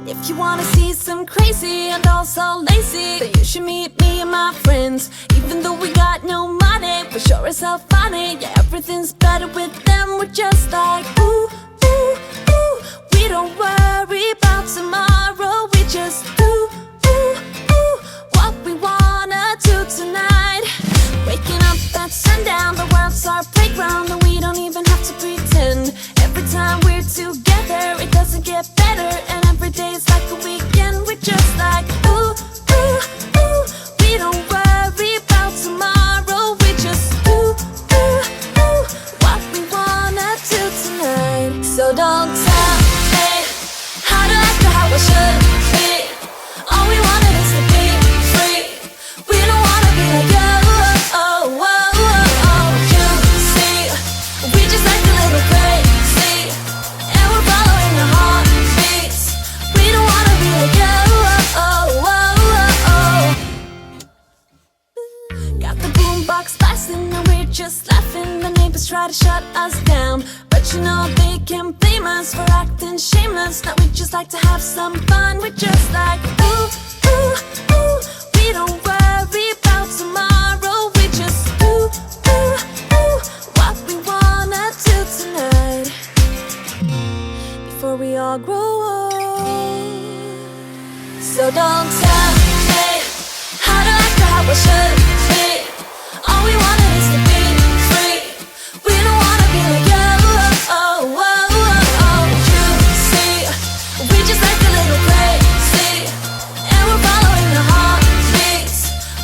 If you wanna see some crazy and also lazy, then you should meet me and my friends. Even though we got no money, we're sure as hell funny. Yeah, everything's better with them. We're just like ooh, ooh, ooh. We don't worry about tomorrow. We just do, ooh, ooh, what we wanna do tonight. Waking up at sundown, the world's our playground, and we don't even have to pretend. Every time we're together, it doesn't get better, and every day's like a weekend. We're just like ooh, ooh, ooh. We don't worry about tomorrow. We just do, ooh, ooh, what we wanna do tonight. So don't tell me how to act or how I should be. All we wanted is to be free. We don't wanna be like you. Just laughing, the neighbors try to shut us down, but you know they can't blame us for acting shameless. Now we just like to have some fun. We're just like ooh, ooh, ooh. We don't worry about tomorrow. We just ooh, ooh, ooh, what we wanna do tonight. Before we all grow old. So don't tell me how to act or how I should be. All we wanted is to be free. We don't wanna be like you. Oh, oh, oh, oh. You see, we just like a little crazy, and we're following the heartbeats.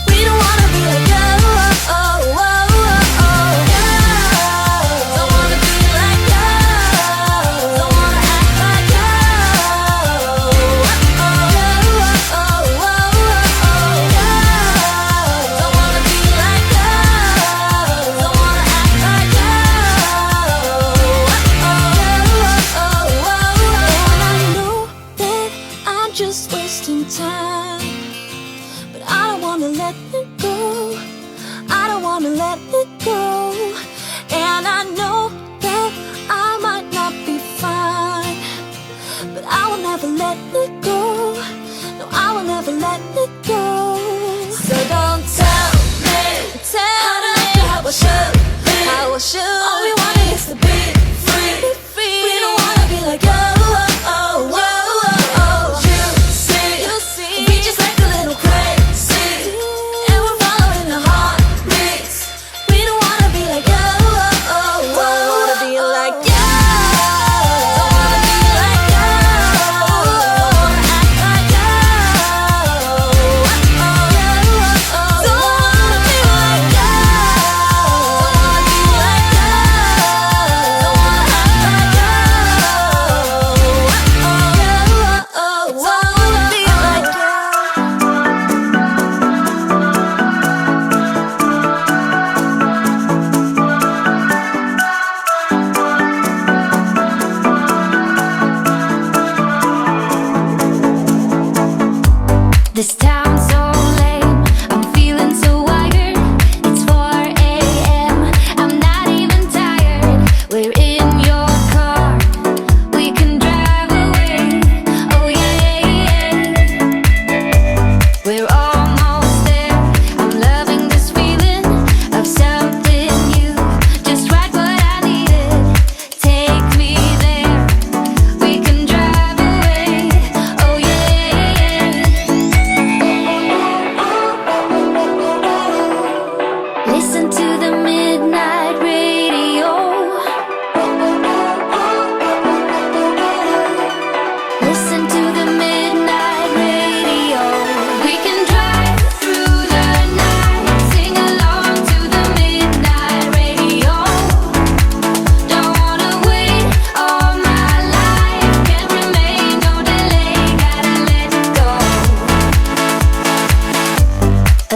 We don't wanna be like you. Oh, oh, oh, oh. Yeah. Don't wanna be like you. Don't wanna act like you. Oh, oh, oh, oh, oh, yeah. Don't wanna be like you. Don't wanna act like you. And I know that I'm just wasting time, but I don't wanna let it go. I don't wanna let it go. And I know that I might not be fine, but I will never let it go. No, I will never let it go. So don't tell me how to act or how I should be. How I should. All we want is to be free. We don't wanna be like you. Oh, oh, oh, oh. You see, we just like a little crazy, and we're following the heartbeats. We don't wanna be like you. Oh, oh, don't wanna be like you. Don't wanna be like you. Don't wanna act like you. Oh, oh, oh. Don't wanna be like you. Don't wanna be like you. Don't wanna act like you. Oh, oh, oh. Don't wanna be like you. This town's so lame, I'm feeling so wired. It's 4 a.m., I'm not even tired. We're in your car, we can drive away. Oh yeah, we're almost there. I'm loving this feeling of something new. Just right what I needed. Take me there, we can drive away. Oh yeah. Listen to the midnight radio. Listen to the midnight radio. We can drive through the night, sing along to the midnight radio. Don't wanna wait all my life, can't remain, no delay, gotta let go.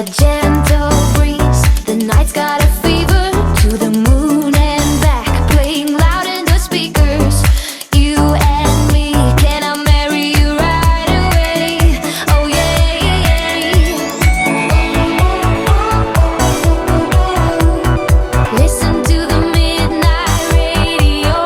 A gentle breeze, the night's got a fever. To the moon and back, playing loud in the speakers. You and me, can I marry you right away? Oh yeah. Listen to the midnight radio.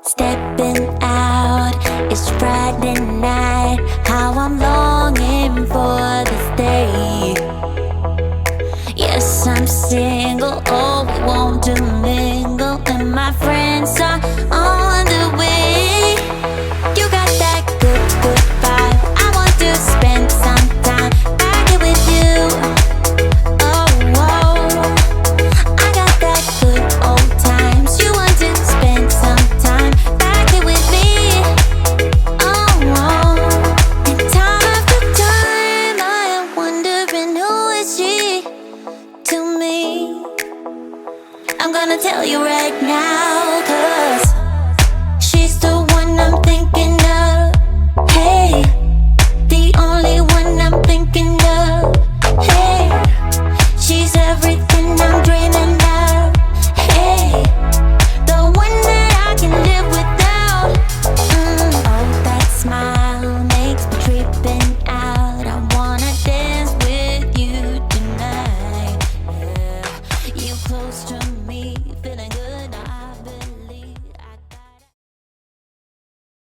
Stepping out, it's Friday night. How I'm longing for this